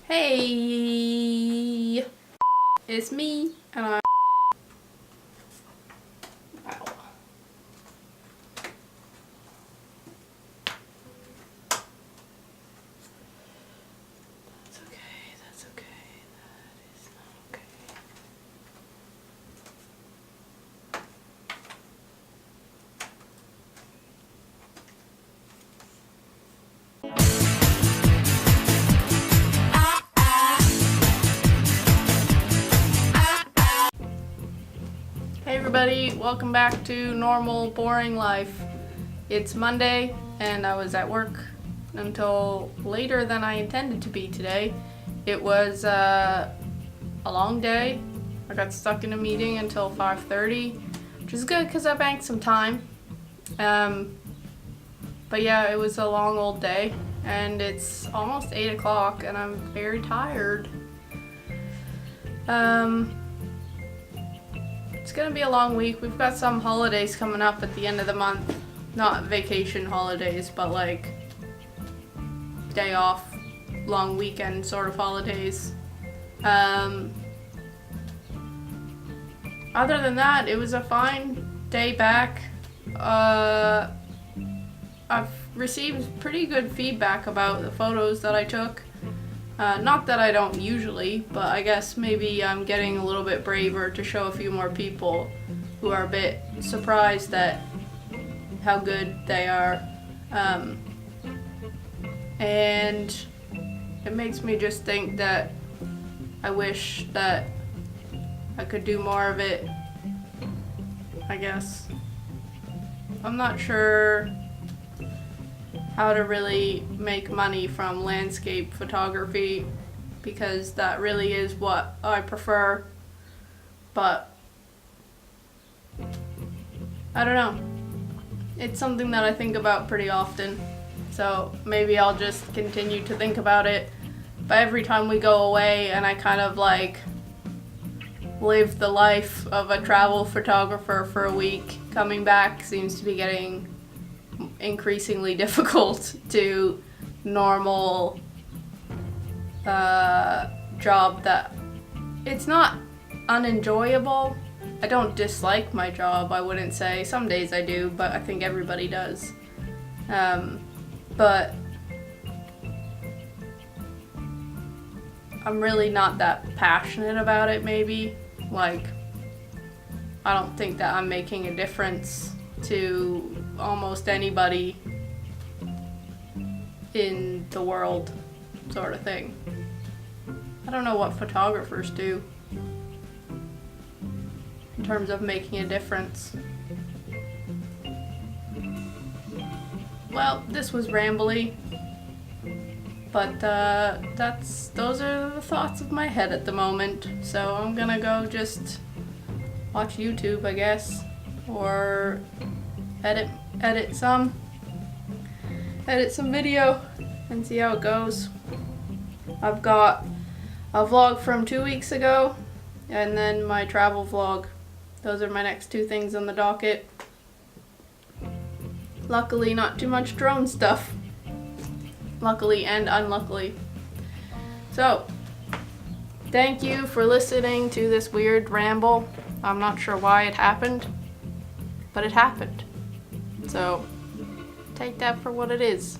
Hey, it's me, and wow. That's okay, that's okay, that is not okay. Hey everybody, welcome back to normal, boring life. It's Monday, and I was at work until later than I intended to be today. It was a long day. I got stuck in a meeting until 5:30, which is good because I banked some time. But yeah, it was a long old day, and it's almost 8 o'clock, and I'm very tired. It's gonna be a long week. We've got some holidays coming up at the end of the month. Not vacation holidays, but like day off, long weekend sort of holidays. Other than that, it was a fine day back. I've received pretty good feedback about the photos that I took. Not that I don't usually, but I guess maybe I'm getting a little bit braver to show a few more people who are a bit surprised at how good they are. And it makes me just think that I wish that I could do more of it, I guess. I'm not sure how to really make money from landscape photography, because that really is what I prefer, but I don't know. It's something that I think about pretty often, so maybe I'll just continue to think about it. But every time we go away and I kind of like live the life of a travel photographer for a week, coming back seems to be getting increasingly difficult to normal job that it's not unenjoyable. I don't dislike my job, I wouldn't say. Some days I do, but I think everybody does. But I'm really not that passionate about it, maybe. Like, I don't think that I'm making a difference to almost anybody in the world, sort of thing. I don't know what photographers do in terms of making a difference. Well, this was rambly, but those are the thoughts of my head at the moment. So I'm gonna go just watch YouTube, I guess, or edit some video and see how it goes. I've got a vlog from 2 weeks ago and then my travel vlog. Those are my next two things on the docket. Luckily, not too much drone stuff. Luckily and unluckily. So, thank you for listening to this weird ramble. I'm not sure why it happened, but it happened. So, take that for what it is.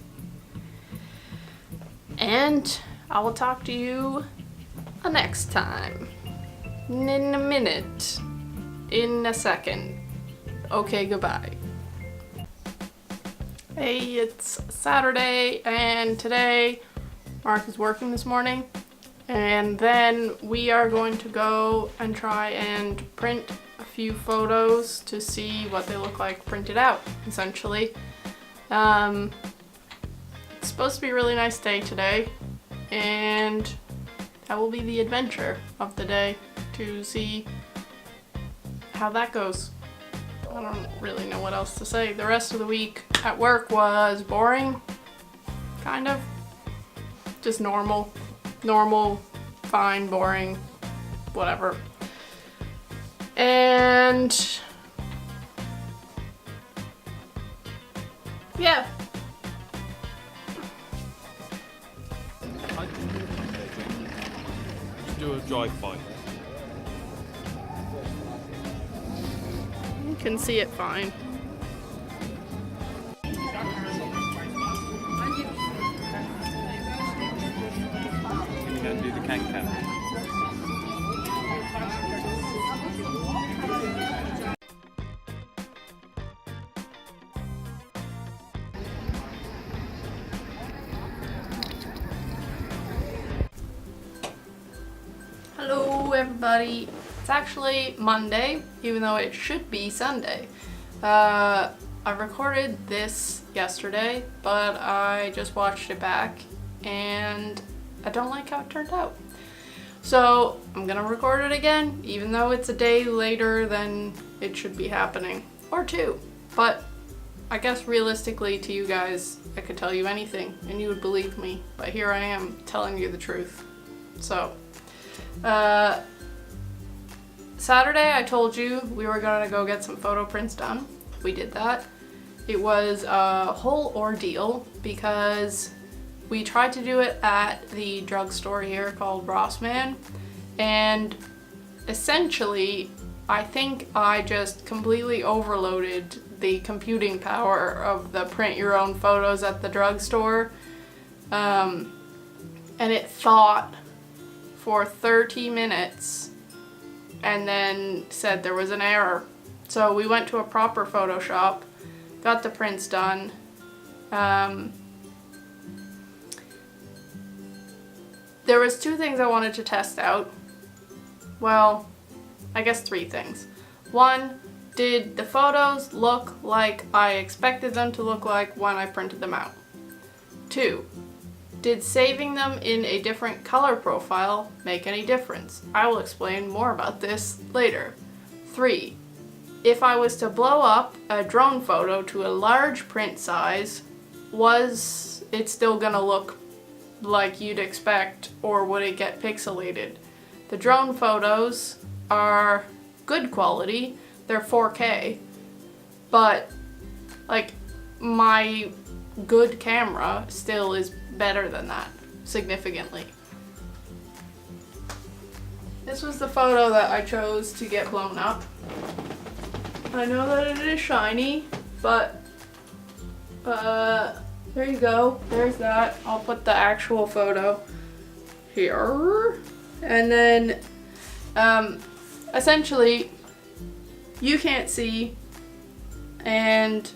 And I will talk to you next time. In a minute. In a second. Okay, goodbye. Hey, it's Saturday, and today Mark is working this morning. And then we are going to go and try and print a few photos to see what they look like printed out, essentially. It's supposed to be a really nice day today, and that will be the adventure of the day, to see how that goes. I don't really know what else to say. The rest of the week at work was boring, kind of. Just normal, fine, boring, whatever. And yeah. do a drive-by. You can see it fine. You can do the can-can. Hello everybody. It's actually Monday, even though it should be Sunday. I recorded this yesterday, but I just watched it back and I don't like how it turned out. So I'm gonna record it again, even though it's a day later than it should be happening, or two. But I guess realistically to you guys, I could tell you anything and you would believe me, but here I am telling you the truth. So Saturday I told you we were gonna go get some photo prints done. We did that. It was a whole ordeal because we tried to do it at the drugstore here called Violin Man, and essentially I think I just completely overloaded the computing power of the print your own photos at the drugstore, and it thought for 30 minutes and then said there was an error. So we went to a proper photo shop, got the prints done. There was two things I wanted to test out. Well, I guess three things. One, did the photos look like I expected them to look like when I printed them out? Two, did saving them in a different color profile make any difference? I will explain more about this later. 3. If I was to blow up a drone photo to a large print size, was it still gonna look like you'd expect, or would it get pixelated? The drone photos are good quality, they're 4K, but like my good camera still is better than that, significantly. This was the photo that I chose to get blown up. I know that it is shiny, but there you go, there's that. I'll put the actual photo here. And then essentially you can't see and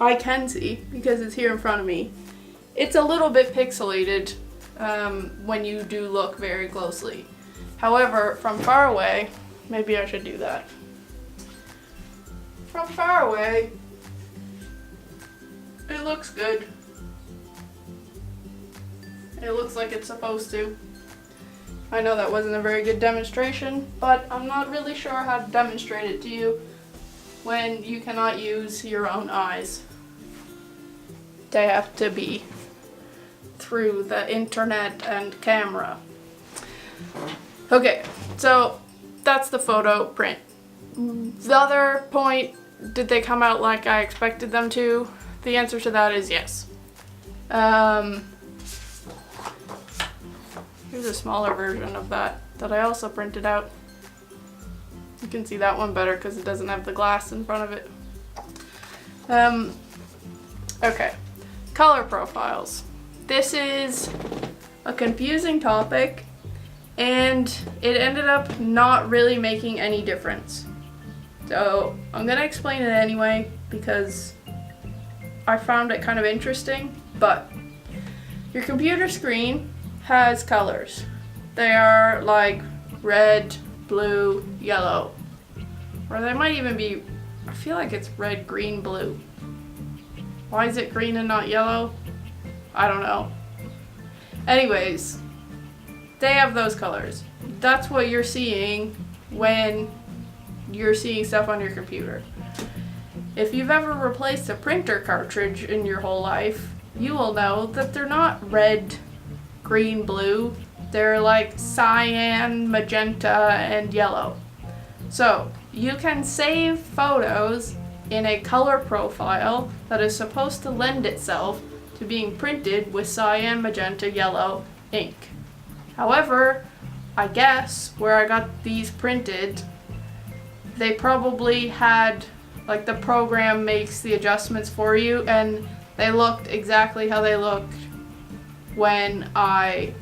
I can see because it's here in front of me. It's a little bit pixelated when you do look very closely. However, from far away, maybe I should do that. From far away, it looks good. It looks like it's supposed to. I know that wasn't a very good demonstration, but I'm not really sure how to demonstrate it to you when you cannot use your own eyes. They have to be through the internet and camera. Okay, so that's the photo print. The other point, did they come out like I expected them to? The answer to that is yes. Here's a smaller version of that I also printed out. You can see that one better because it doesn't have the glass in front of it. Okay, color profiles. This is a confusing topic and it ended up not really making any difference. So I'm gonna explain it anyway because I found it kind of interesting, but your computer screen has colors. They are like red, blue, yellow, or they might even be, I feel like it's red, green, blue. Why is it green and not yellow? I don't know. Anyways, they have those colors. That's what you're seeing when you're seeing stuff on your computer. If you've ever replaced a printer cartridge in your whole life, you will know that they're not red, green, blue. They're like cyan, magenta, and yellow. So you can save photos in a color profile that is supposed to lend itself to being printed with cyan, magenta, yellow ink. However, I guess where I got these printed, they probably had, like, the program makes the adjustments for you, and they looked exactly how they looked when I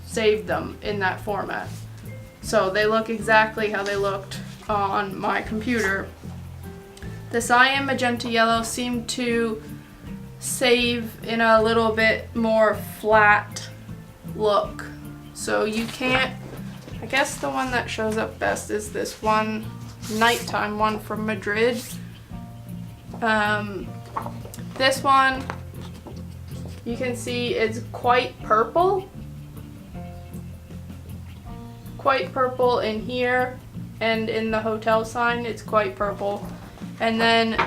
saved them in that format. So they look exactly how they looked on my computer. The cyan, magenta, yellow seemed to save in a little bit more flat look. So you can't, I guess the one that shows up best is this one, nighttime one from Madrid. This one, you can see it's quite purple. Quite purple in here, and in the hotel sign it's quite purple. And then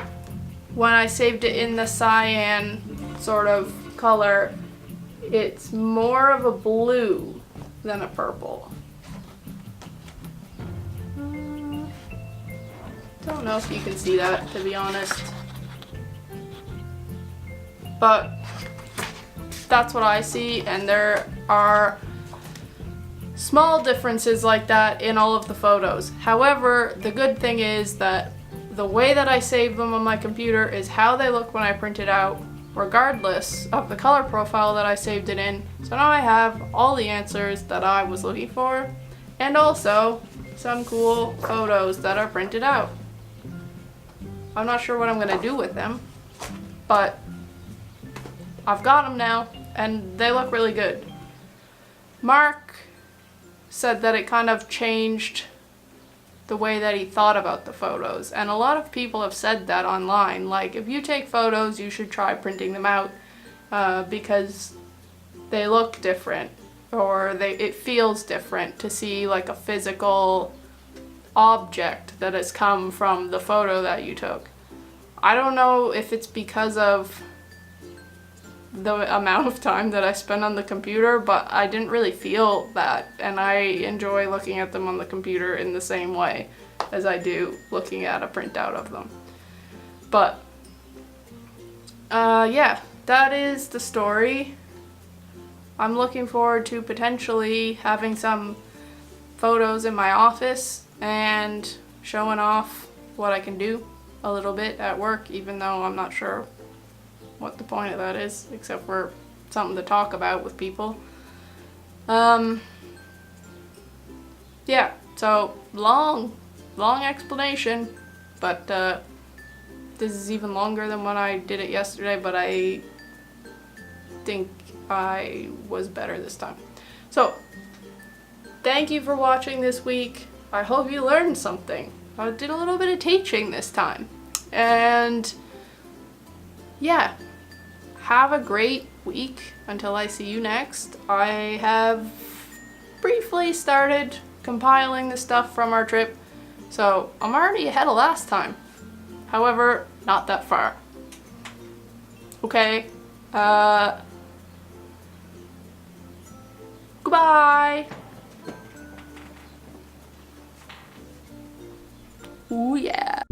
when I saved it in the cyan sort of color, it's more of a blue than a purple. Don't know if you can see that, to be honest. But that's what I see, and there are small differences like that in all of the photos. However, the good thing is that the way that I save them on my computer is how they look when I print it out, regardless of the color profile that I saved it in. So now I have all the answers that I was looking for, and also some cool photos that are printed out. I'm not sure what I'm gonna do with them, but I've got them now, and they look really good. Mark said that it kind of changed the way that he thought about the photos, and a lot of people have said that online, like, if you take photos you should try printing them out because they look different, or it feels different to see like a physical object that has come from the photo that you took. I don't know if it's because of the amount of time that I spend on the computer, but I didn't really feel that, and I enjoy looking at them on the computer in the same way as I do looking at a printout of them. But yeah, that is the story. I'm looking forward to potentially having some photos in my office and showing off what I can do a little bit at work, even though I'm not sure what the point of that is, except for something to talk about with people. Yeah, so long explanation, but this is even longer than when I did it yesterday, but I think I was better this time. So, thank you for watching this week. I hope you learned something. I did a little bit of teaching this time. And yeah, have a great week until I see you next. I have briefly started compiling the stuff from our trip, so I'm already ahead of last time. However, not that far. Okay, goodbye! Ooh yeah.